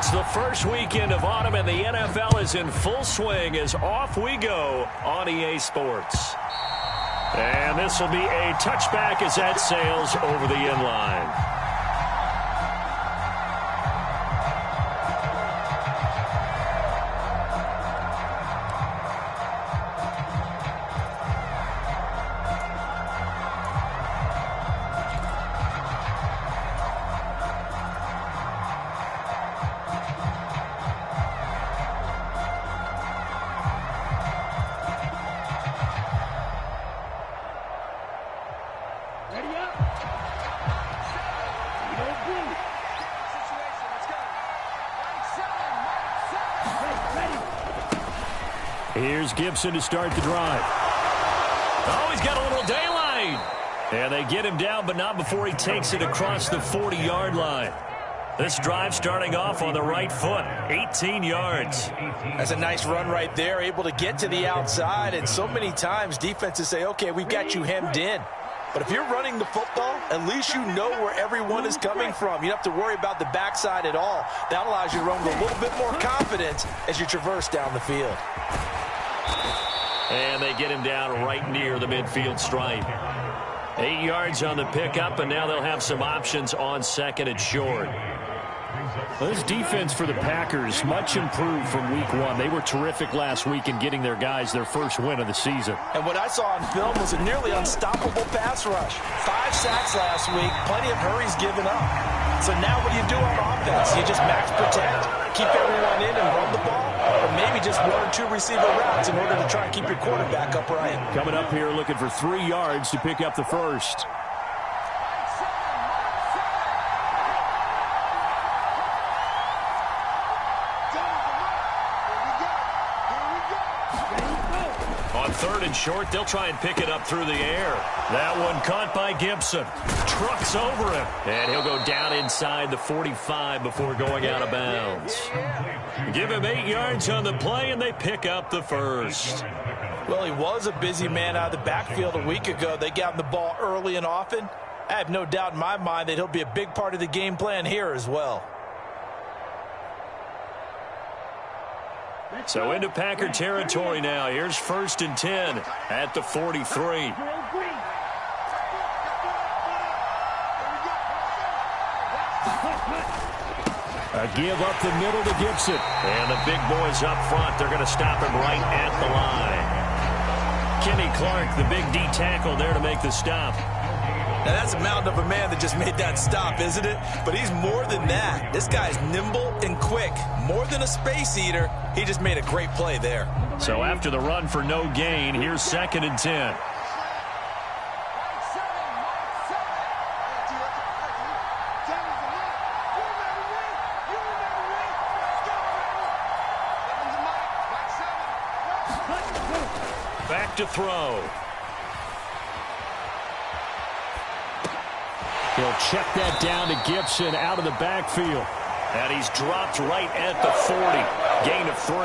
It's the first weekend of autumn, and the NFL is in full swing as off we go on EA Sports. And this will be a touchback as that sails over the end line. Here's Gibson to start the drive. Oh, he's got a little daylight. And they get him down, but not before he takes it across the 40-yard line. This drive starting off on the right foot, 18 yards. That's a nice run right there, able to get to the outside. And so many times defenses say, okay, we've got you hemmed in. But if you're running the football, at least you know where everyone is coming from. You don't have to worry about the backside at all. That allows you to run with a little bit more confidence as you traverse down the field. And they get him down right near the midfield stripe. 8 yards on the pickup, and now they'll have some options on second and short. Well, this defense for the Packers, much improved from week one. They were terrific last week in getting their guys their first win of the season. And what I saw on film was a nearly unstoppable pass rush. 5 sacks last week, plenty of hurries given up. So now what do you do on offense? You just max protect, keep everyone in and run the ball, or maybe just 1 or 2 receiver routes in order to try and keep your quarterback upright. Coming up here looking for 3 yards to pick up the first. Third and short, they'll try and pick it up through the air. That one caught by Gibson. Trucks over him. And he'll go down inside the 45 before going out of bounds. Give him 8 yards on the play, and they pick up the first. Well, he was a busy man out of the backfield a week ago. They got him the ball early and often. I have no doubt in my mind that he'll be a big part of the game plan here as well. So into Packer territory now. Here's 1st and 10 at the 43. A give up the middle to Gibson. And the big boys up front, they're going to stop him right at the line. Kenny Clark, the big D tackle there to make the stop. Now, that's a mountain of a man that just made that stop, isn't it? But he's more than that. This guy's nimble and quick. More than a space eater, he just made a great play there. So after the run for no gain, here's 2nd and 10. Back to throw. He'll check that down to Gibson out of the backfield. And he's dropped right at the 40. Gain of 3.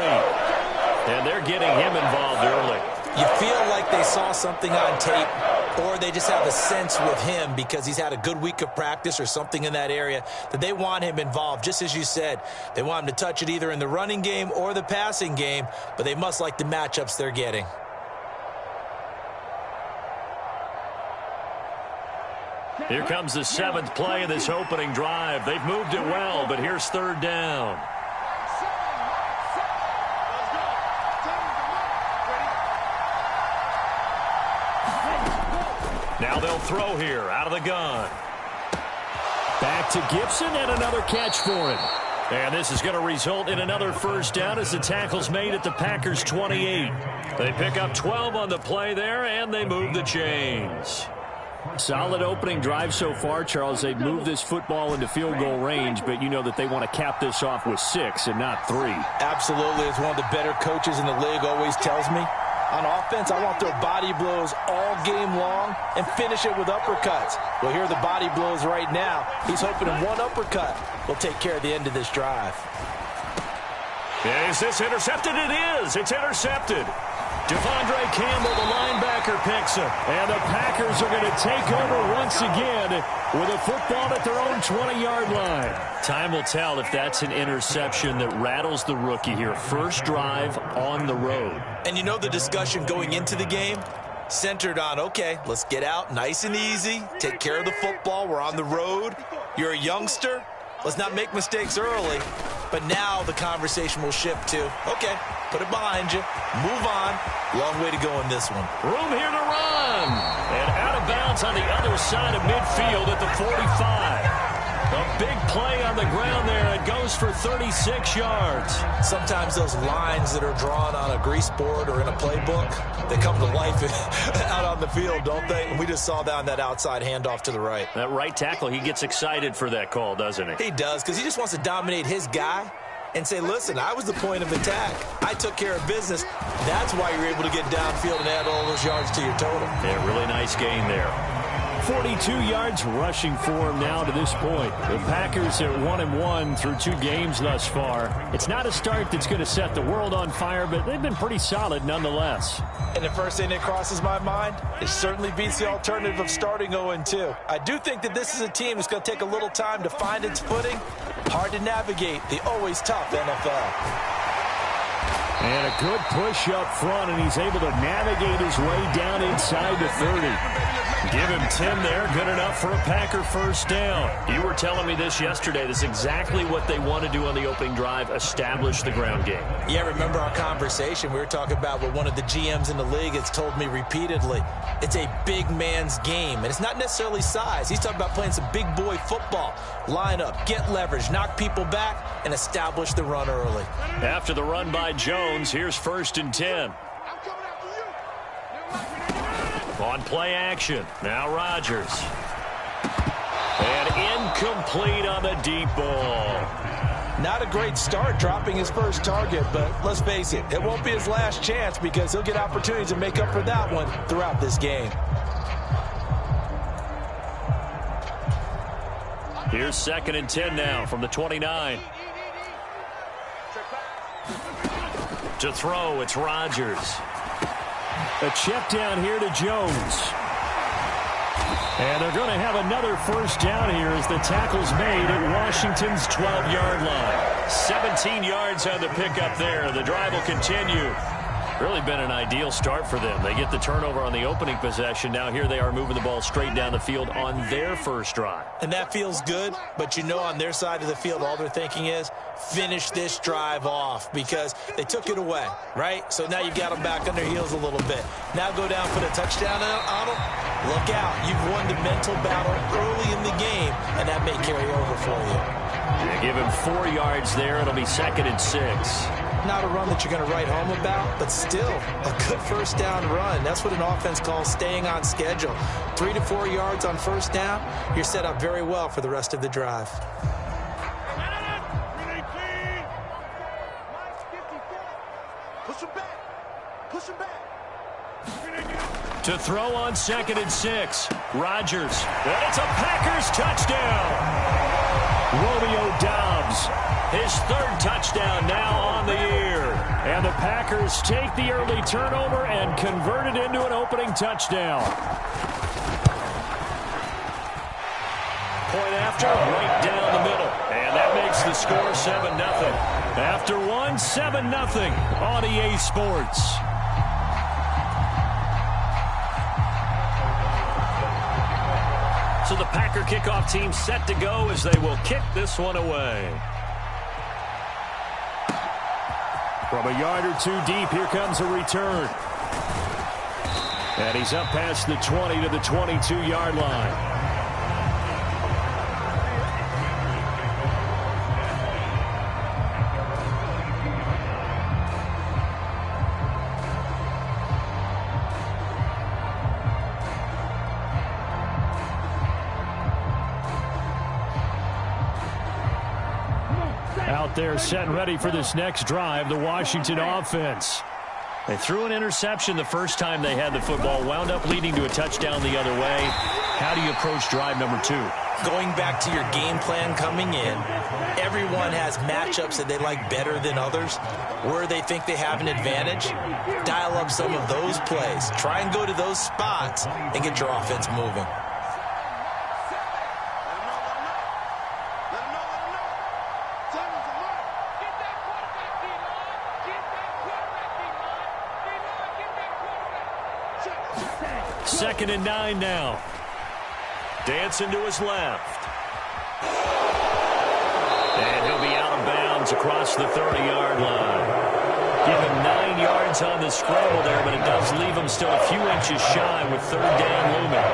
And they're getting him involved early. You feel like they saw something on tape, or they just have a sense with him because he's had a good week of practice or something in that area that they want him involved. Just as you said, they want him to touch it either in the running game or the passing game, but they must like the matchups they're getting. Here comes the 7th play of this opening drive. They've moved it well, but here's 3rd down. Now they'll throw here out of the gun. Back to Gibson and another catch for him. And this is going to result in another 1st down as the tackle's made at the Packers' 28. They pick up 12 on the play there, and they move the chains. Solid opening drive so far, Charles. They've moved this football into field goal range, but you know that they want to cap this off with 6 and not 3. Absolutely. As one of the better coaches in the league always tells me, on offense, I want their body blows all game long and finish it with uppercuts. Well, here are the body blows right now. He's hoping in one uppercut will take care of the end of this drive. Is this intercepted? It is. It's intercepted. Devondre Campbell, the linebacker, picks him. And the Packers are going to take over once again with a football at their own 20-yard line. Time will tell if that's an interception that rattles the rookie here. First drive on the road. And you know the discussion going into the game? Centered on, okay, let's get out nice and easy, take care of the football, we're on the road, you're a youngster, let's not make mistakes early. But now the conversation will shift to, okay, put it behind you, move on, long way to go in this one. Room here to run, and out of bounds on the other side of midfield at the 45. A big play on the ground there. It goes for 36 yards. Sometimes those lines that are drawn on a grease board or in a playbook, they come to life out on the field, don't they? And we just saw that on that outside handoff to the right. That right tackle, he gets excited for that call, doesn't he? He does, because he just wants to dominate his guy and say, listen, I was the point of attack. I took care of business. That's why you're able to get downfield and add all those yards to your total. Yeah, really nice gain there. 42 yards rushing for him now to this point. The Packers are 1-1 through 2 games thus far. It's not a start that's going to set the world on fire, but they've been pretty solid nonetheless. And the first thing that crosses my mind, it certainly beats the alternative of starting 0-2. I do think that this is a team that's going to take a little time to find its footing. Hard to navigate the always tough NFL. And a good push up front, and he's able to navigate his way down inside the 30. Give him 10 there. Good enough for a Packer first down. You were telling me this yesterday. This is exactly what they want to do on the opening drive, establish the ground game. Yeah, remember our conversation. We were talking about what one of the GMs in the league has told me repeatedly. It's a big man's game, and it's not necessarily size. He's talking about playing some big boy football. Line up, get leverage, knock people back, and establish the run early. After the run by Jones, here's 1st and 10. On play action, now Rodgers. And incomplete on the deep ball. Not a great start dropping his first target, but let's face it, it won't be his last chance because he'll get opportunities to make up for that one throughout this game. Here's 2nd and 10 now from the 29. To throw, it's Rodgers. A check down here to Jones. And they're going to have another first down here as the tackle's made at Washington's 12-yard line. 17 yards on the pickup there. The drive will continue. Really been an ideal start for them. They get the turnover on the opening possession. Now here they are moving the ball straight down the field on their first drive. And that feels good, but you know on their side of the field all they're thinking is finish this drive off because they took it away, right? So now you've got them back on their heels a little bit. Now go down for the touchdown on them. Look out. You've won the mental battle early in the game, and that may carry over for you. They give him 4 yards there. It'll be 2nd and 6. Not a run that you're going to write home about, but still a good first down run. That's what an offense calls staying on schedule. 3 to 4 yards on first down, you're set up very well for the rest of the drive. To throw on 2nd and 6, Rodgers. And it's a Packers touchdown. Romeo Doubs, his 3rd touchdown now on the year. And the Packers take the early turnover and convert it into an opening touchdown. Point after, right down the middle. And that makes the score 7-0. After one, 7-0 on EA Sports. So the Packer kickoff team set to go as they will kick this one away. From a yard or 2 deep, here comes a return. And he's up past the 20 to the 22-yard line. They're set and ready for this next drive, the Washington offense. They threw an interception the first time they had the football, wound up leading to a touchdown the other way. How do you approach drive number 2? Going back to your game plan coming in, everyone has matchups that they like better than others. Where they think they have an advantage, dial up some of those plays. Try and go to those spots and get your offense moving. Second and 9 now. Dancing to his left. And he'll be out of bounds across the 30-yard line. Give him 9 yards on the scramble there, but it does leave him still a few inches shy with third down looming.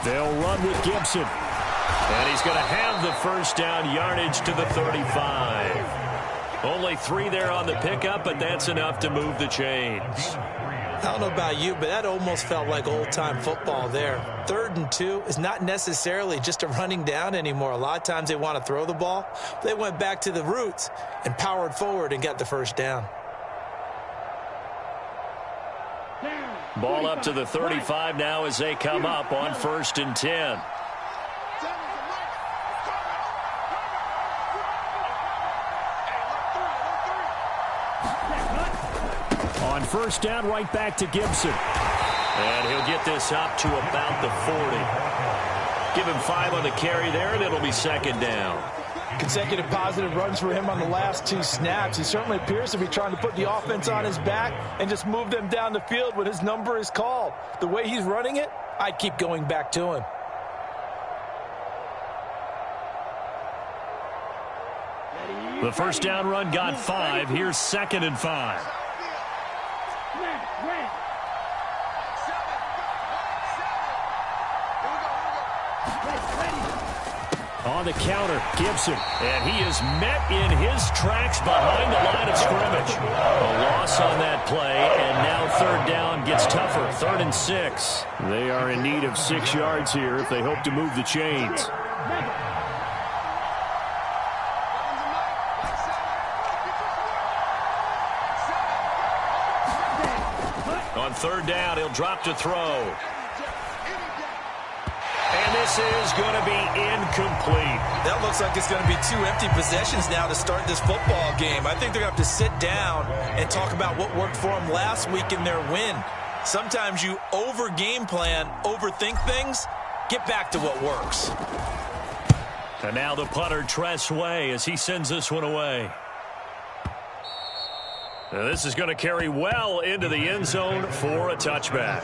They'll run with Gibson. And he's going to have the first down yardage to the 35. Only 3 there on the pickup, but that's enough to move the chains. I don't know about you, but that almost felt like old-time football there. 3rd and 2 is not necessarily just a running down anymore. A lot of times they want to throw the ball. They went back to the roots and powered forward and got the first down. Ball up to the 35 now as they come up on 1st and 10. On first down, right back to Gibson. And he'll get this up to about the 40. Give him 5 on the carry there, and it'll be 2nd down. Consecutive positive runs for him on the last 2 snaps. He certainly appears to be trying to put the offense on his back and just move them down the field when his number is called. The way he's running it, I'd keep going back to him. The first down run got 5. Here's 2nd and 5. On the counter, Gibson. And he is met in his tracks behind the line of scrimmage. A loss on that play, and now 3rd down gets tougher. 3rd and 6. They are in need of 6 yards here if they hope to move the chains. On 3rd down, he'll drop to throw. And this is going to be incomplete. That looks like it's going to be 2 empty possessions now to start this football game. I think they're going to have to sit down and talk about what worked for them last week in their win. Sometimes you over-game plan, overthink things, get back to what works. And now the punter, Tress Way, as he sends this one away. Now this is going to carry well into the end zone for a touchback.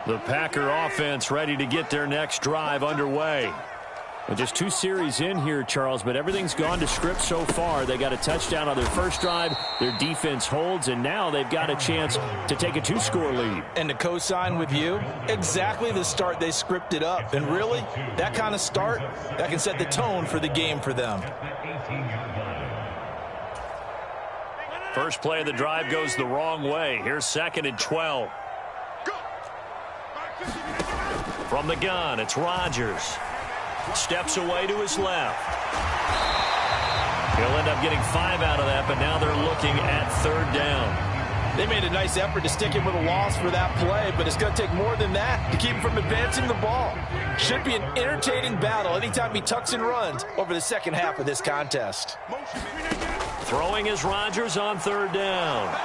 The Packer offense ready to get their next drive underway. And just 2 series in here, Charles, but everything's gone to script so far. They got a touchdown on their first drive. Their defense holds, and now they've got a chance to take a 2-score lead. And to co-sign with you, exactly the start they scripted up. And really, that kind of start, that can set the tone for the game for them. First play of the drive goes the wrong way. Here's 2nd and 12. From the gun, it's Rodgers. Steps away to his left. He'll end up getting 5 out of that, but now they're looking at 3rd down. They made a nice effort to stick him with a loss for that play, but it's going to take more than that to keep him from advancing the ball. Should be an entertaining battle anytime he tucks and runs over the second half of this contest. Throwing is Rodgers on 3rd down.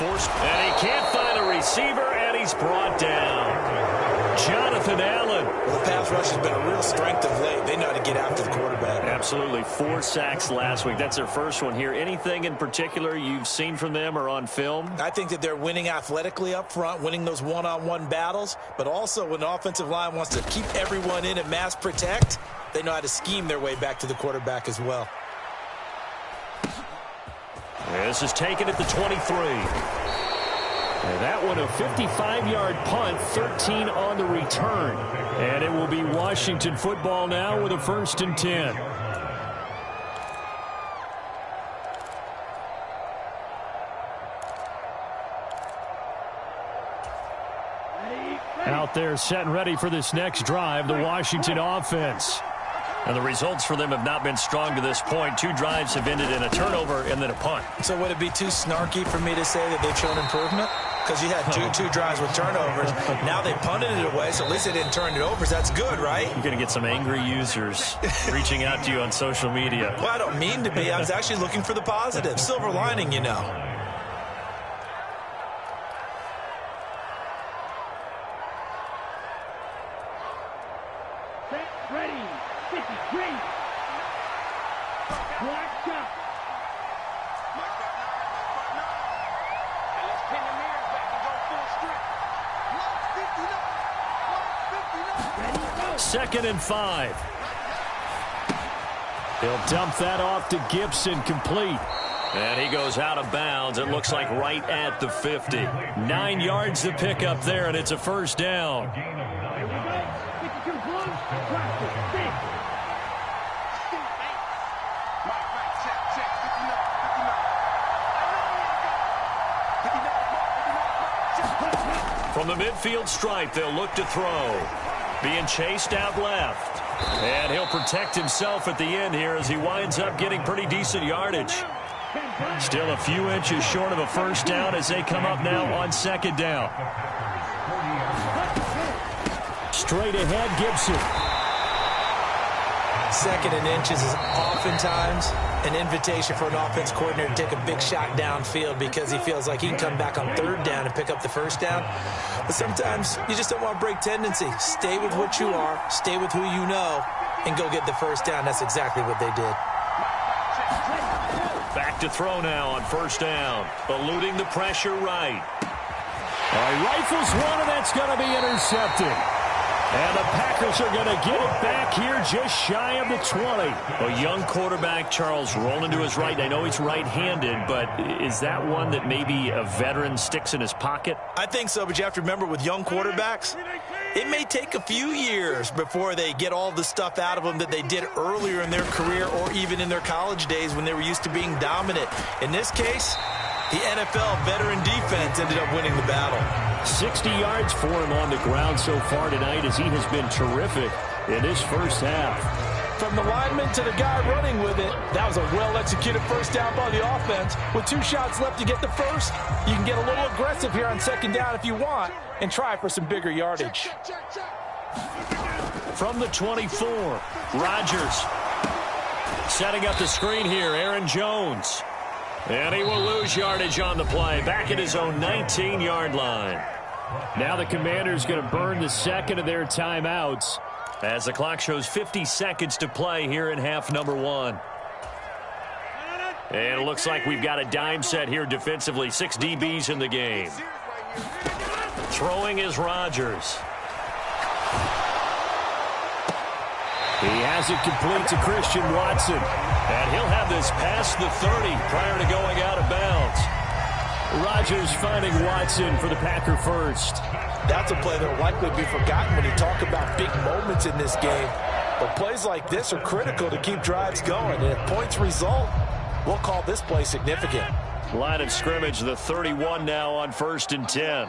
And he can't find a receiver, and he's brought down. Jonathan Allen. Well, the pass rush has been a real strength of late. They know how to get after the quarterback. Absolutely. 4 sacks last week. That's their first one here. Anything in particular you've seen from them or on film? I think that they're winning athletically up front, winning those one-on-one battles, but also when the offensive line wants to keep everyone in and mass protect, they know how to scheme their way back to the quarterback as well. This is taken at the 23. And that one a 55-yard punt, 13 on the return. And it will be Washington football now with a 1st and 10. Out there set and ready for this next drive, the Washington offense. And the results for them have not been strong to this point. 2 drives have ended in a turnover and then a punt. So would it be too snarky for me to say that they've shown improvement? Because you had two drives with turnovers. Now they punted it away, so at least they didn't turn it over. So that's good, right? You're going to get some angry users reaching out to you on social media. Well, I don't mean to be. I was actually looking for the positive. Silver lining, you know. Second and 5. He'll dump that off to Gibson, complete. And he goes out of bounds. It looks like right at the 50. 9 yards to pick up there, and it's a first down. From the midfield stripe, they'll look to throw. Being chased out left. And he'll protect himself at the end here as he winds up getting pretty decent yardage. Still a few inches short of a first down as they come up now on second down. Straight ahead, Gibson. Second and inches is oftentimes an invitation for an offense coordinator to take a big shot downfield because he feels like he can come back on third down and pick up the first down. But sometimes you just don't want to break tendency. Stay with what you are, stay with who you know, and go get the first down. That's exactly what they did. Back to throw now on first down. Eluding the pressure right. He rifles one, and that's going to be intercepted. And the Packers are going to get it back here just shy of the 20. A young quarterback, Charles, rolling to his right. I know he's right-handed, but is that one that maybe a veteran sticks in his pocket? I think so, but you have to remember with young quarterbacks, it may take a few years before they get all the stuff out of them that they did earlier in their career or even in their college days when they were used to being dominant. In this case, the NFL veteran defense ended up winning the battle. 60 yards for him on the ground so far tonight as he has been terrific in this first half. From the lineman to the guy running with it, that was a well-executed first down by the offense. With 2 shots left to get the first, you can get a little aggressive here on second down if you want and try for some bigger yardage. From the 24, Rodgers setting up the screen here, Aaron Jones. And he will lose yardage on the play, back at his own 19-yard line. Now the Commanders going to burn the second of their timeouts as the clock shows 50 seconds to play here in half number 1. And it looks like we've got a dime set here defensively. 6 DBs in the game. Throwing is Rodgers. He has it complete to Christian Watson. And he'll have this past the 30 prior to going out of bounds. Rodgers finding Watson for the Packer first. That's a play that will likely be forgotten when you talk about big moments in this game. But plays like this are critical to keep drives going. And if points result, we'll call this play significant. Line of scrimmage, the 31 now on 1st and 10.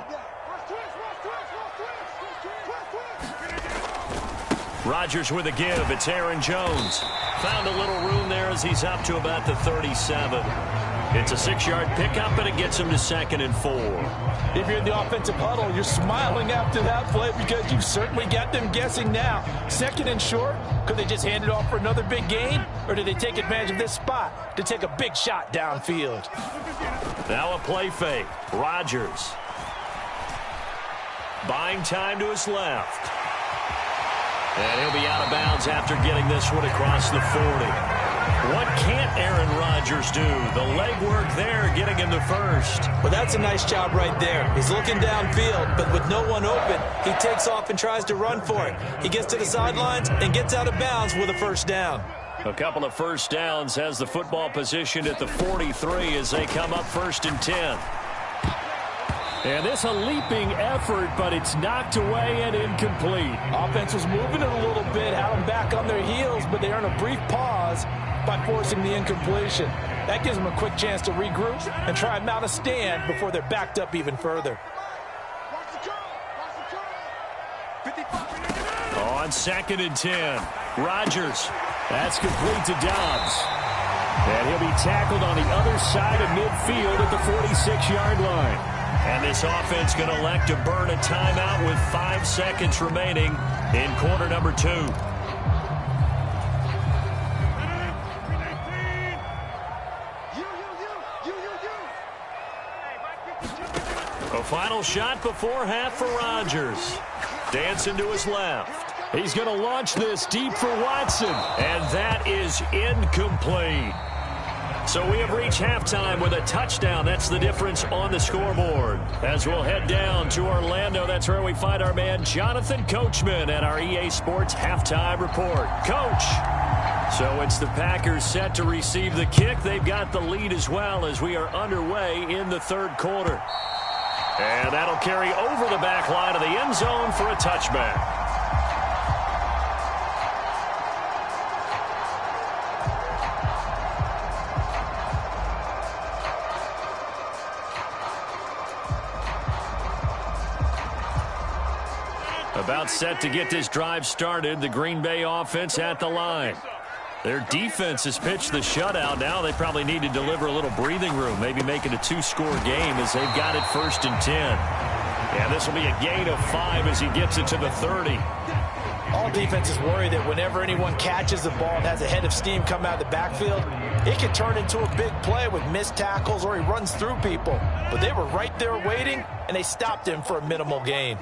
Rodgers with a give. It's Aaron Jones. Found a little room there as he's up to about the 37. It's a 6-yard pickup, and it gets him to 2nd and 4. If you're in the offensive huddle, you're smiling after that play because you certainly got them guessing now. 2nd and short, could they just hand it off for another big gain? Or did they take advantage of this spot to take a big shot downfield? Now a play fake. Rodgers buying time to his left. And he'll be out of bounds after getting this one across the 40. What can't Aaron Rodgers do? The legwork there getting him the first. Well, that's a nice job right there. He's looking downfield, but with no one open, he takes off and tries to run for it. He gets to the sidelines and gets out of bounds with a first down. A couple of first downs, has the football positioned at the 43 as they come up 1st and 10. And this a leaping effort, but it's knocked away and incomplete. Offense was moving it a little bit, had them back on their heels, but they earn a brief pause by forcing the incompletion. That gives them a quick chance to regroup and try and mount a stand before they're backed up even further. On 2nd and 10, Rodgers. That's complete to Dobbs. And he'll be tackled on the other side of midfield at the 46-yard line. And this offense going to elect to burn a timeout with 5 seconds remaining in quarter number 2. A final shot before half for Rodgers. Dancing to his left. He's going to launch this deep for Watson. And that is incomplete. So we have reached halftime with a touchdown. That's the difference on the scoreboard. As we'll head down to Orlando, that's where we find our man Jonathan Coachman at our EA Sports Halftime Report. Coach. So it's the Packers set to receive the kick. They've got the lead as well as we are underway in the third quarter. And that'll carry over the back line of the end zone for a touchback. About set to get this drive started, the Green Bay offense at the line. Their defense has pitched the shutout. Now they probably need to deliver a little breathing room, maybe make it a 2-score game as they've got it 1st and 10. And this will be a gain of 5 as he gets it to the 30. All defenses worry that whenever anyone catches the ball and has a head of steam come out of the backfield, it can turn into a big play with missed tackles or he runs through people. But they were right there waiting, and they stopped him for a minimal gain.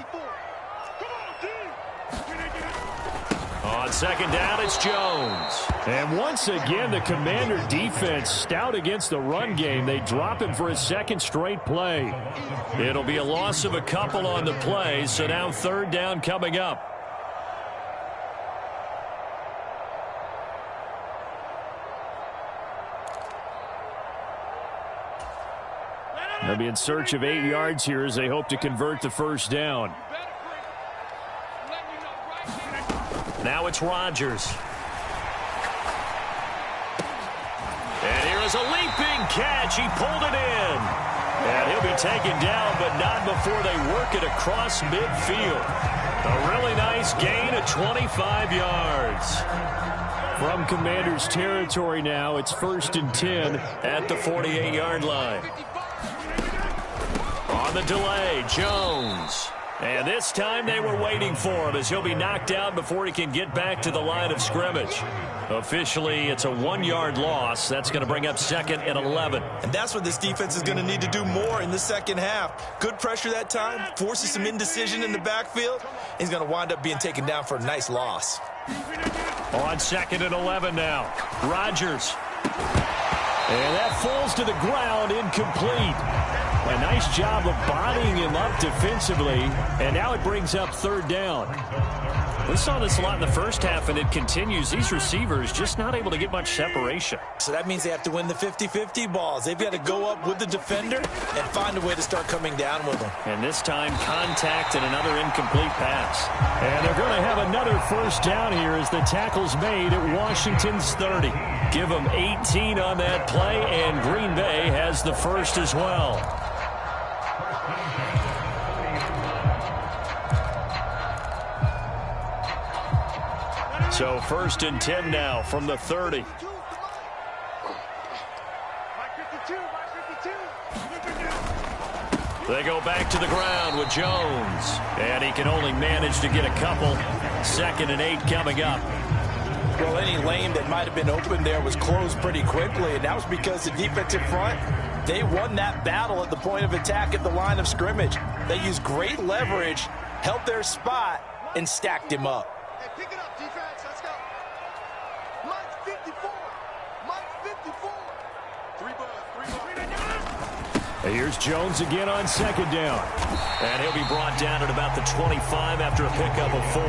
On 2nd down, it's Jones. And once again, the Commander defense stout against the run game. They drop him for a 2nd straight play. It'll be a loss of a couple on the play, so now 3rd down coming up. They'll be in search of 8 yards here as they hope to convert the 1st down. Now it's Rodgers. And here is a leaping catch. He pulled it in. And he'll be taken down, but not before they work it across midfield. A really nice gain of 25 yards. From Commander's territory now, it's 1st and 10 at the 48-yard line. On the delay, Jones. And this time they were waiting for him as he'll be knocked out before he can get back to the line of scrimmage. Officially, it's a 1-yard loss. That's going to bring up 2nd and 11. And that's what this defense is going to need to do more in the second half. Good pressure that time, forces some indecision in the backfield. He's going to wind up being taken down for a nice loss. On 2nd and 11 now, Rodgers. And that falls to the ground, incomplete. A nice job of bodying him up defensively, and now it brings up 3rd down. We saw this a lot in the first half, and it continues. These receivers just not able to get much separation. So that means they have to win the 50-50 balls. They've got to go up with the defender and find a way to start coming down with them. And this time, contact and another incomplete pass. And they're going to have another 1st down here as the tackle's made at Washington's 30. Give them 18 on that play, and Green Bay has the 1st as well. So 1st and 10 now from the 30. They go back to the ground with Jones. And he can only manage to get a couple. 2nd and 8 coming up. Well, any lane that might have been open there was closed pretty quickly, and that was because the defensive front, they won that battle at the point of attack at the line of scrimmage. They used great leverage, held their spot, and stacked him up. Hey, pick it up, defense. Let's go. Mike 54. Mike 54. 3 balls. Here's Jones again on 2nd down. And he'll be brought down at about the 25 after a pickup of 4.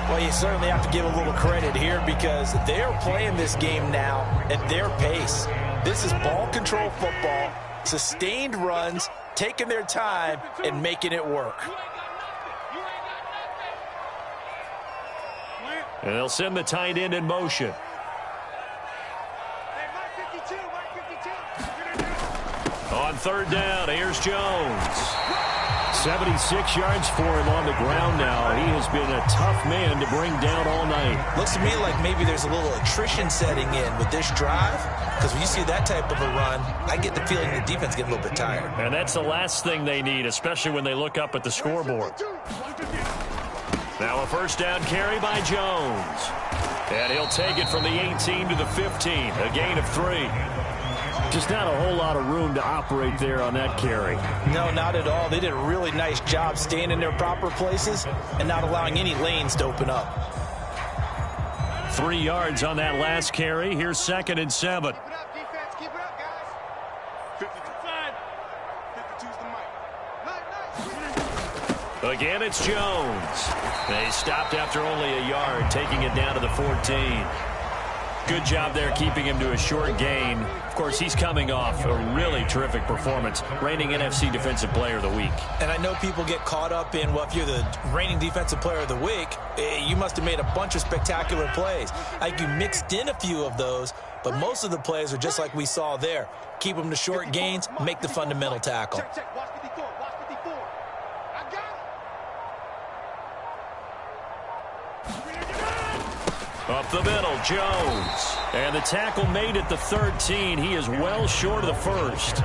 Well, you certainly have to give a little credit here because they're playing this game now at their pace. This is ball control football, sustained runs, taking their time, and making it work. And they'll send the tight end in motion. On 3rd down, here's Jones. 76 yards for him on the ground now. He has been a tough man to bring down all night. Looks to me like maybe there's a little attrition setting in with this drive, because when you see that type of a run, I get the feeling the defense gets a little bit tired. And that's the last thing they need, especially when they look up at the scoreboard. Now a first down carry by Jones. And he'll take it from the 18 to the 15, a gain of 3. Just not a whole lot of room to operate there on that carry. No, not at all. They did a really nice job staying in their proper places and not allowing any lanes to open up. 3 yards on that last carry. Here's 2nd and 7. Keep it up, defense. Keep it up, guys. 52's the mic. Again, it's Jones. They stopped after only a yard, taking it down to the 14. Good job there keeping him to a short gain. Of course, he's coming off a really terrific performance, reigning NFC Defensive Player of the Week. And I know people get caught up in, well, if you're the reigning Defensive Player of the Week, you must have made a bunch of spectacular plays. Like you mixed in a few of those, but most of the plays are just like we saw there. Keep them to short gains, make the fundamental tackle. Check. Watch 54. Watch 54. I got it. Up the middle, Jones. And the tackle made at the 13. He is well short of the first.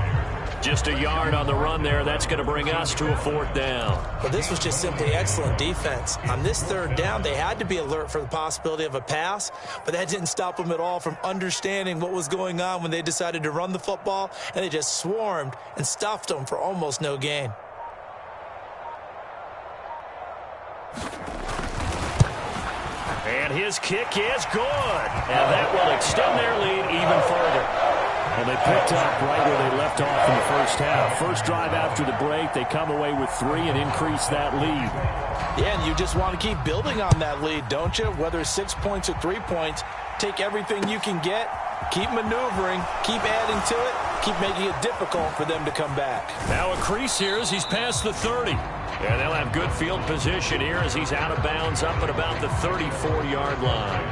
Just a yard on the run there. That's going to bring us to a 4th down. But this was just simply excellent defense. On this 3rd down, they had to be alert for the possibility of a pass, but that didn't stop them at all from understanding what was going on when they decided to run the football, and they just swarmed and stuffed them for almost no gain. And his kick is good. And that will extend their lead even further. Well, they picked up right where they left off in the first half. First drive after the break, they come away with 3 and increase that lead. Yeah, and you just want to keep building on that lead, don't you? Whether it's 6 points or 3 points, take everything you can get, keep maneuvering, keep adding to it, keep making it difficult for them to come back. Now a crease here as he's past the 30. And they'll have good field position here as he's out of bounds up at about the 34-yard line.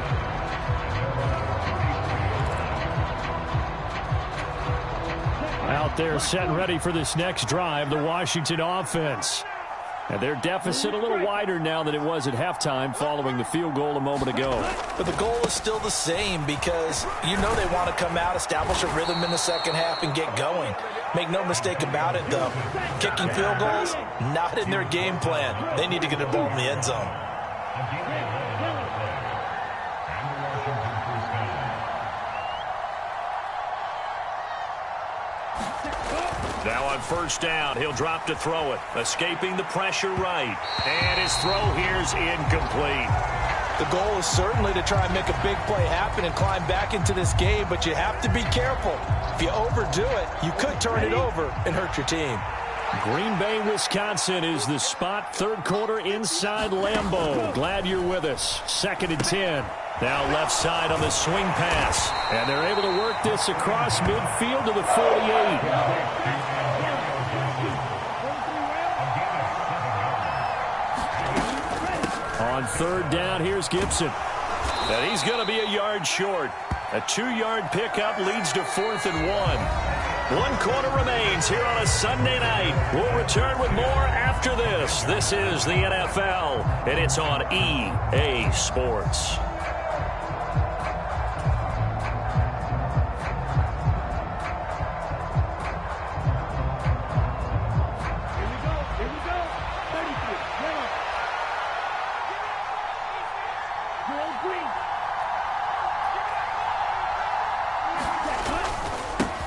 Out there set and ready for this next drive, the Washington offense. And their deficit a little wider now than it was at halftime following the field goal a moment ago. But the goal is still the same because you know they want to come out, establish a rhythm in the second half, and get going. Make no mistake about it, though. Kicking field goals, not in their game plan. They need to get the ball in the end zone. Now on first down, he'll drop to throw it. Escaping the pressure right. And his throw here's incomplete. The goal is certainly to try and make a big play happen and climb back into this game, but you have to be careful. If you overdo it, you could turn it over and hurt your team. Green Bay, Wisconsin is the spot. 3rd quarter inside Lambeau. Glad you're with us. 2nd and 10. Now left side on the swing pass. And they're able to work this across midfield to the 48. On 3rd down, here's Gibson. And he's going to be a yard short. A 2-yard pickup leads to 4th and 1. 1 quarter remains here on a Sunday night. We'll return with more after this. This is the NFL, and it's on EA Sports.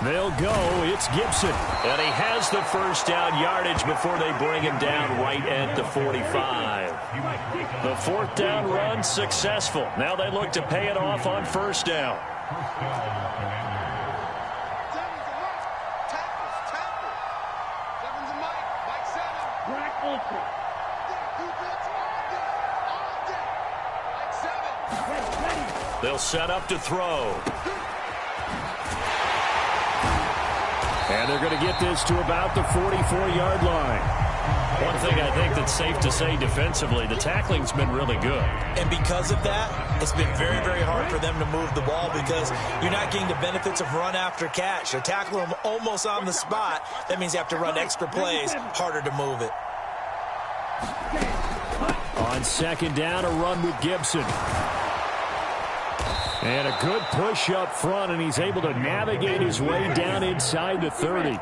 They'll go. It's Gibson. And he has the first down yardage before they bring him down right at the 45. The 4th down run successful. Now they look to pay it off on first down. They'll set up to throw. And they're going to get this to about the 44-yard line. One thing I think that's safe to say defensively, the tackling's been really good. And because of that, it's been very, very hard for them to move the ball because you're not getting the benefits of run after catch. They're tackling them almost on the spot. That means you have to run extra plays, harder to move it. On second down, a run with Gibson. And a good push up front, and he's able to navigate his way down inside the 30.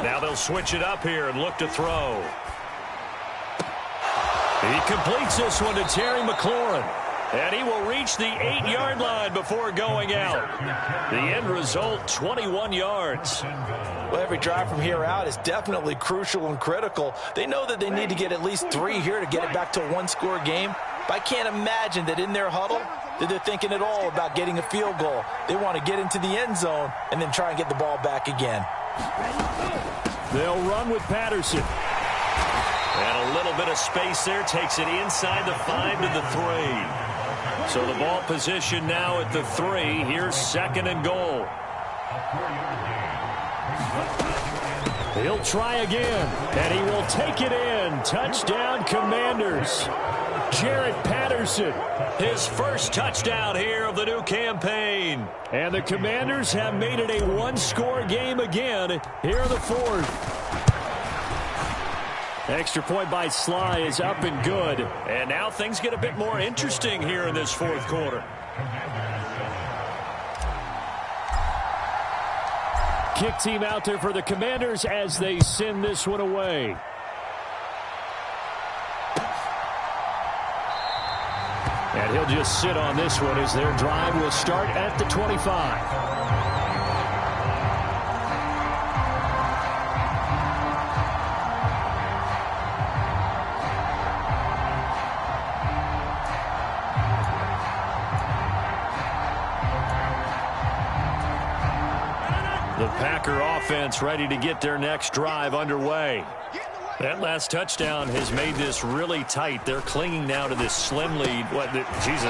Now they'll switch it up here and look to throw. He completes this one to Terry McLaurin. And he will reach the 8-yard line before going out. The end result, 21 yards. Well, every drive from here out is definitely crucial and critical. They know that they need to get at least 3 here to get it back to a one-score game. But I can't imagine that in their huddle that they're thinking at all about getting a field goal. They want to get into the end zone and then try and get the ball back again. They'll run with Patterson. And a little bit of space there takes it inside the 5 to the 3. So the ball position now at the 3. Here's second and goal. He'll try again, and he will take it in. Touchdown, Commanders. Jarrett Patterson. His first touchdown here of the new campaign. And the Commanders have made it a one-score game again here in the 4th. Extra point by Sly is up and good. And now things get a bit more interesting here in this 4th quarter. Kick team out there for the Commanders as they send this one away. And he'll just sit on this one as their drive will start at the 25. The Packer offense ready to get their next drive underway. That last touchdown has made this really tight. They're clinging now to this slim lead.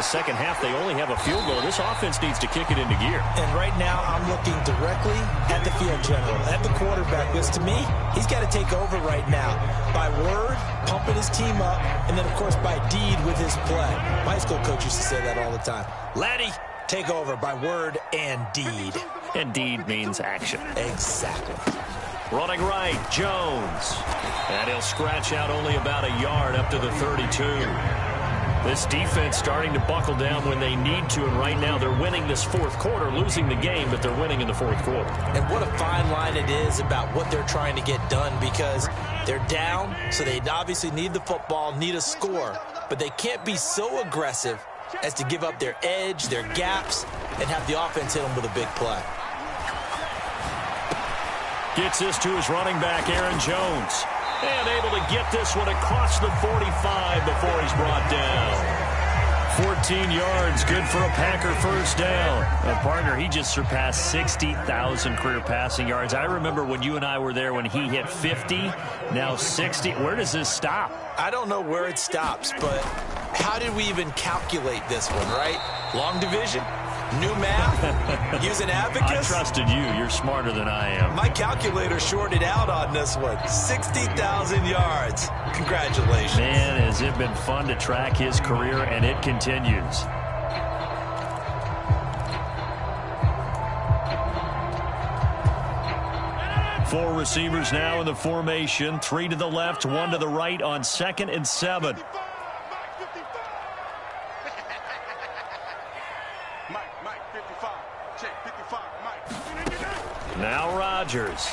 Second half, they only have a field goal. This offense needs to kick it into gear. And right now, I'm looking directly at the field general, at the quarterback, because to me, he's got to take over right now. By word, pumping his team up, and then, of course, by deed with his play. My high school coach used to say that all the time. Laddie, take over by word and deed. And deed means action. Exactly. Running right, Jones. And he'll scratch out only about a yard up to the 32. This defense starting to buckle down when they need to, and right now they're winning this 4th quarter, losing the game, but they're winning in the 4th quarter. And what a fine line it is about what they're trying to get done, because they're down, so they obviously need the football, need a score, but they can't be so aggressive as to give up their edge, their gaps, and have the offense hit them with a big play. Gets this to his running back, Aaron Jones. And able to get this one across the 45 before he's brought down. 14 yards, good for a Packer first down. Partner, he just surpassed 60,000 career passing yards. I remember when you and I were there when he hit 50, now 60. Where does this stop? I don't know where it stops, but how did we even calculate this one, right? Long division? New math? Using abacus? I trusted you. You're smarter than I am. My calculator shorted out on this one. 60,000 yards. Congratulations. Man, has it been fun to track his career, and it continues. Four receivers now in the formation. 3 to the left, 1 to the right on 2nd and 7. Now Rodgers.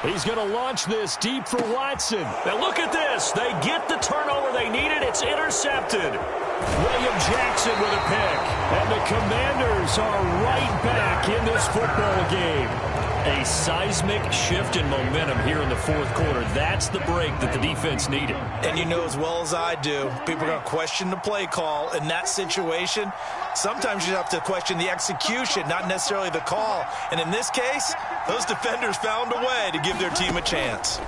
He's going to launch this deep for Watson. Now look at this. They get the turnover they needed. It's intercepted. William Jackson with a pick. And the Commanders are right back in this football game. A seismic shift in momentum here in the 4th quarter. That's the break that the defense needed. And you know as well as I do, people are going to question the play call in that situation. Sometimes you have to question the execution, not necessarily the call. And in this case, those defenders found a way to give their team a chance.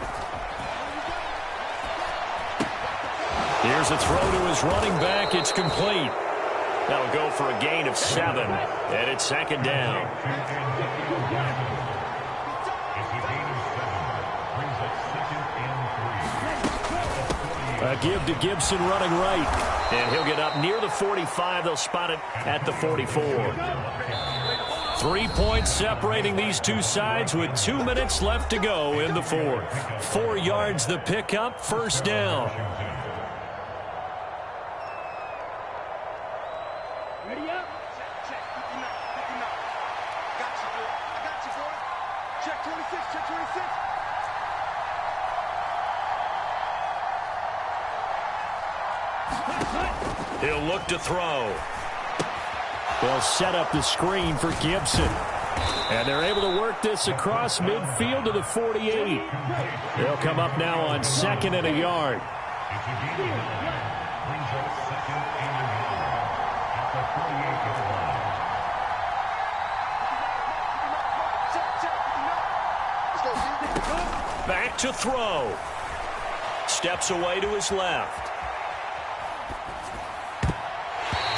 Here's a throw to his running back. It's complete. That'll go for a gain of 7, and it's 2nd down. A give to Gibson running right. And he'll get up near the 45. They'll spot it at the 44. 3 points separating these two sides with 2 minutes left to go in the fourth. 4 yards the pickup, first down. Ready up? Check. 59. I got you, boy. Check 26. Check 26. He'll look to throw. They'll set up the screen for Gibson. And they're able to work this across midfield to the 48. They'll come up now on 2nd and a yard. Back to throw. Steps away to his left.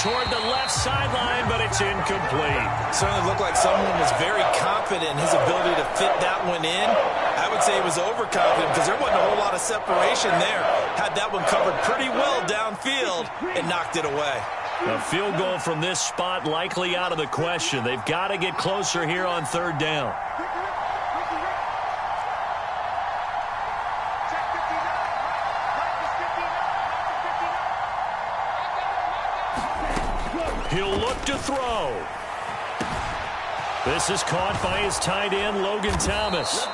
Toward the left sideline, but it's incomplete. Certainly looked like someone was very confident in his ability to fit that one in. I would say he was overconfident because there wasn't a whole lot of separation there. Had that one covered pretty well downfield and knocked it away. A field goal from this spot likely out of the question. They've got to get closer here on 3rd down. He'll look to throw. This is caught by his tight end, Logan Thomas.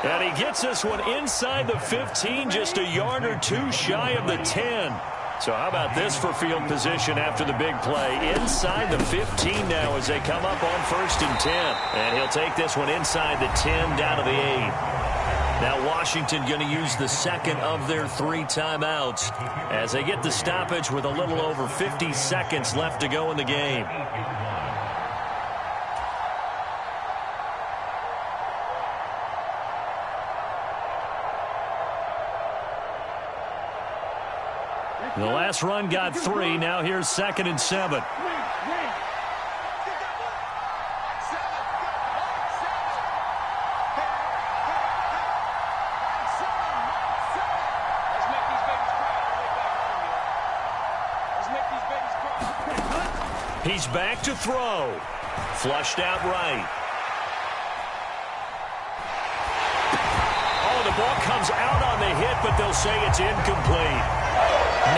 And he gets this one inside the 15, just a yard or two shy of the 10. So how about this for field position after the big play? Inside the 15 now as they come up on 1st and 10. And he'll take this one inside the 10 down to the 8. Now Washington going to use the 2nd of their 3 timeouts as they get the stoppage with a little over 50 seconds left to go in the game. The last run got 3. Now here's 2nd and 7. He's back to throw. Flushed out right. Oh, the ball comes out on the hit, but they'll say it's incomplete.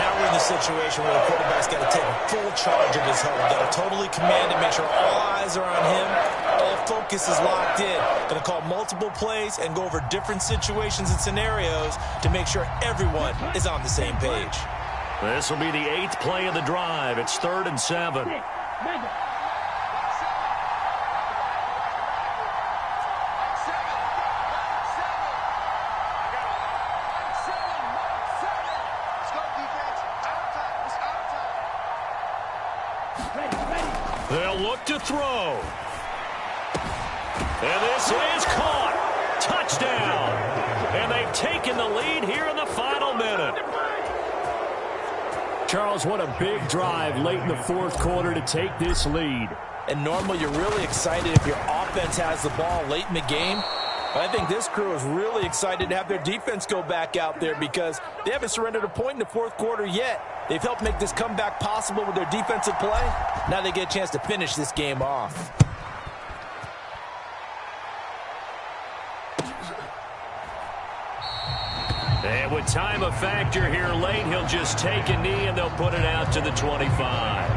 Now we're in the situation where the quarterback's got to take full charge of his health. Got to totally command it, make sure all eyes are on him. All focus is locked in. Going to call multiple plays and go over different situations and scenarios to make sure everyone is on the same page. This will be the 8th play of the drive. It's 3rd and 7. They'll look to throw. And this is caught. Touchdown. And they've taken the lead here in the final minute. Charles, what a big drive late in the 4th quarter to take this lead. And normally you're really excited if your offense has the ball late in the game. But I think this crew is really excited to have their defense go back out there because they haven't surrendered a point in the 4th quarter yet. They've helped make this comeback possible with their defensive play. Now they get a chance to finish this game off. And with time a factor here late, he'll just take a knee and they'll put it out to the 25.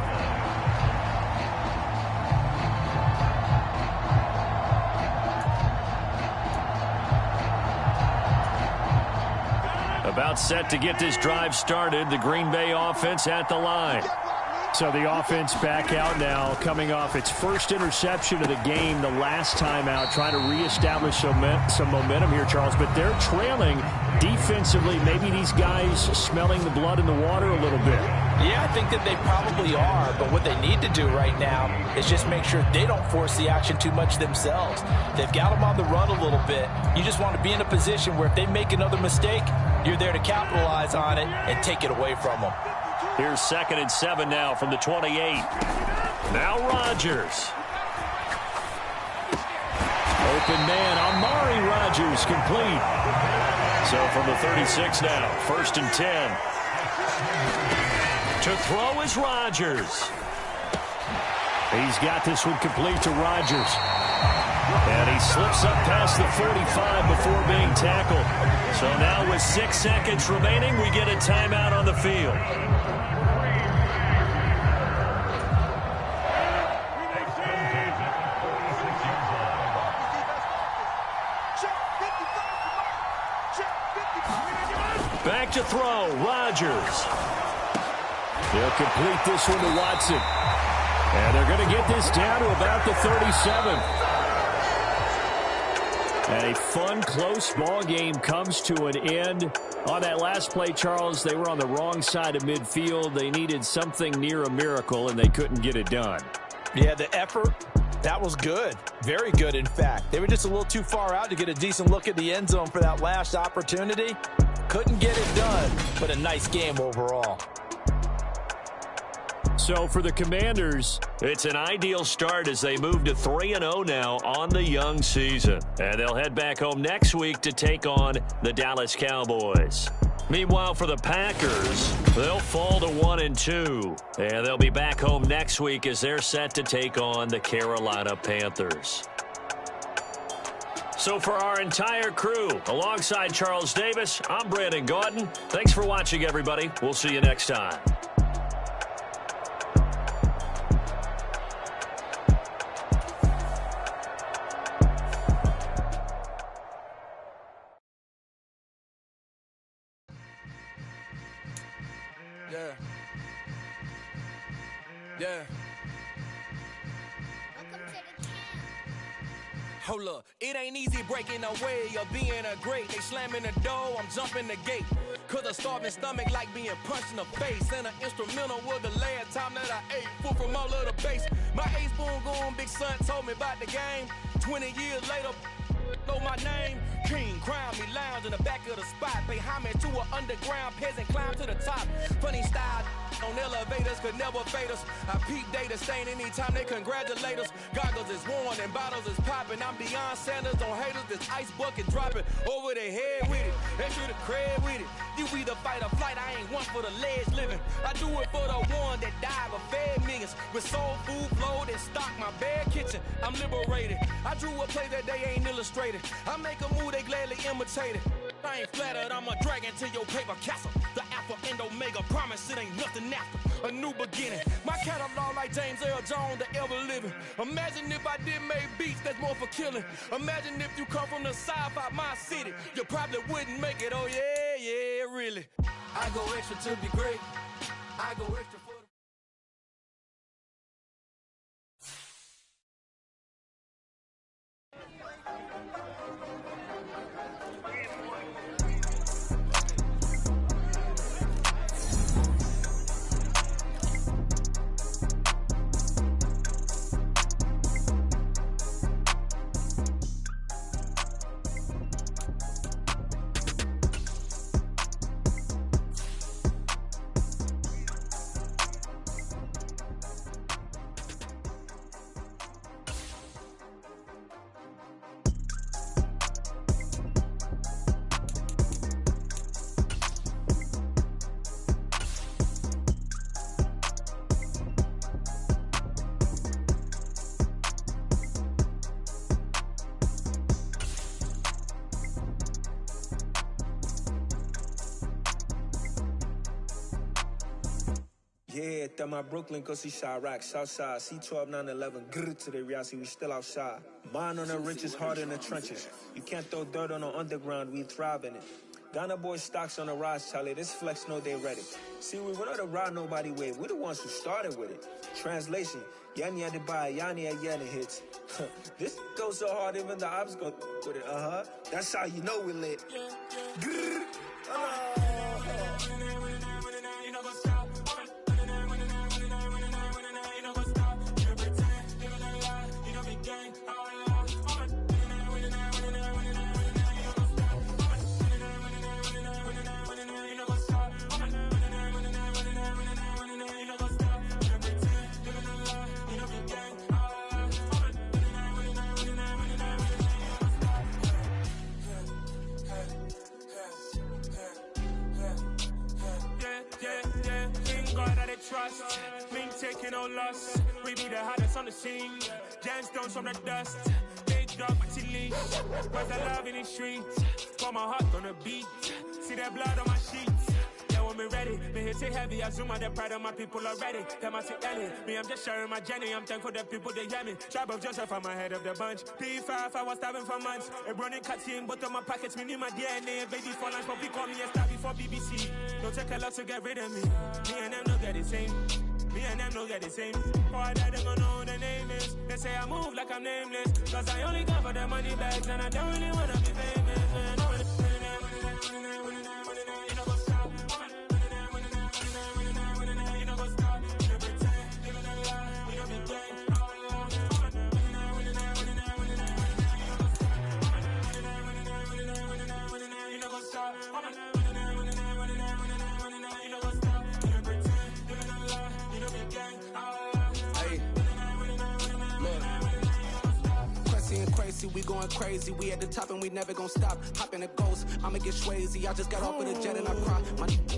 About set to get this drive started. The Green Bay offense at the line. So the offense back out now, coming off its first interception of the game the last time out, trying to reestablish some momentum here, Charles. But they're trailing defensively. Maybe these guys smelling the blood in the water a little bit. Yeah, I think that they probably are. But what they need to do right now is just make sure they don't force the action too much themselves. They've got them on the run a little bit. You just want to be in a position where if they make another mistake, you're there to capitalize on it and take it away from them. Here's 2nd and 7 now from the 28. Now Rodgers. Open man, Amari Rodgers complete. So from the 36 now, 1st and 10. To throw is Rodgers. He's got this one complete to Rodgers. And he slips up past the 45 before being tackled. So now with 6 seconds remaining, we get a timeout on the field. Back to throw, Rodgers. They'll complete this one to Watson. And they're going to get this down to about the 37. And a fun, close ball game comes to an end. On that last play, Charles, they were on the wrong side of midfield. They needed something near a miracle, and they couldn't get it done. Yeah, the effort, that was good. Very good, in fact. They were just a little too far out to get a decent look at the end zone for that last opportunity. Couldn't get it done, but a nice game overall. So for the Commanders, it's an ideal start as they move to 3-0 now on the young season. And they'll head back home next week to take on the Dallas Cowboys. Meanwhile, for the Packers, they'll fall to 1-2. And they'll be back home next week as they're set to take on the Carolina Panthers. So for our entire crew, alongside Charles Davis, I'm Brandon Gaudin. Thanks for watching, everybody. We'll see you next time. Yeah. Hold up, it ain't easy breaking away or being a great. They slamming the door, I'm jumping the gate. Cause a starving stomach like being punched in the face. And an instrumental was the last time that I ate food from all of the base. My A-spoon going big son told me about the game. 20 years later, know my name. King, crown me, lounge in the back of the spot. Pay homage to an underground peasant, climb to the top. Funny style on elevators could never fade us. I peep data stain anytime they congratulate us. Goggles is worn and bottles is popping. I'm Deion Sanders on haters, this ice bucket dropping over their head with it. Extra the cred with it. You either fight or flight, I ain't one for the ledge living. I do it for the one that died but fed millions. With soul food flowed and stock my bare kitchen. I'm liberated. I drew a play that they ain't illustrated. I make a move, they gladly imitate it. I ain't flattered, I'm a dragon to your paper castle. The Alpha and Omega, promise it ain't nothing after. A new beginning. My catalog like James Earl Jones, the ever living. Imagine if I did make beats that's more for killing. Imagine if you come from the south out my city. You probably wouldn't make it, oh yeah, yeah, really. I go extra to be great. I go extra for Yeah, that my Brooklyn, go see Chirac, Southside, C12, 911, grr to the reality, we still outside. Mine on the riches, hard in the trenches. You can't throw dirt on the underground, we thrive in it. Ghana boys stocks on the rise, Charlie, this flex know they ready. See, we went on the ride nobody wave, we the ones who started with it. Translation, Yani had to buy, Yani had Yanni hits. This goes so hard, even the ops go with it, That's how you know we lit. Grr, trust. Link taking no loss. We be the hottest on the scene. Gemstones from the dust. Big dog, but she leash. Where's the love in the streets? Put my heart on the beat. See that blood on my sheets. Yeah, when me ready, me hit it heavy. I zoom out the pride of my people already. Them I see Ellie. Me, I'm just sharing my journey. I'm thankful that people they hear me. Tribe of Joseph, I'm ahead of the bunch. P5, I was starving for months. A running cutscene, but on my pockets, me need my DNA. Baby for lunch, but we call me a star before BBC. Don't take a lot to get rid of me. Me and them don't get the same. Me and them don't get the same. Boy, that they gon' know who the name is. They say I move like I'm nameless. Cause I only come for the money bags. And I don't really wanna be famous, man. We going crazy, we at the top and we never gon' stop. Hop in the ghost, I'ma get swayzy. I just got off with a jet and I cry.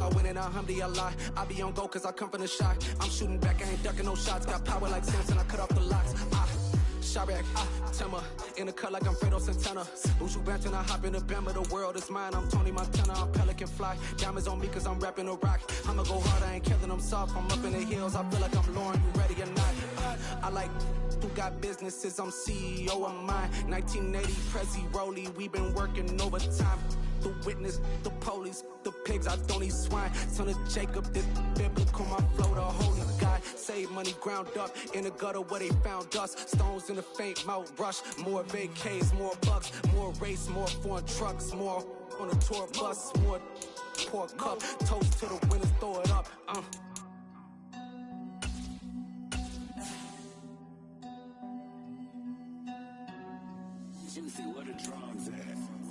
I win in a Humvee, I lie. I be on go cause I come from the shot. I'm shooting back, I ain't ducking no shots. Got power like Samson, I cut off the locks. Sharek, Timber, in the cut like I'm Fredo Santana. Bushu Banton, I hop in the Bama, the world is mine. I'm Tony Montana, I'm Pelican Fly. Diamonds on me cause I'm rapping a rock. I'ma go hard, I ain't killing them soft. I'm up in the hills, I feel like I'm Lauren, you ready or not? I like who got businesses, I'm CEO of mine. 1980 Prezi Rolly, we been working overtime. The witness, the police, the pigs, I don't eat swine. Son of Jacob, this biblical, my flow, the holy God. Save money ground up in the gutter where they found us. Stones in the faint mouth rush. More vacays, more bucks, more race, more foreign trucks, more on a tour bus, more pour cup. Toast to the winners, throw it up. Juicy, what a drums at.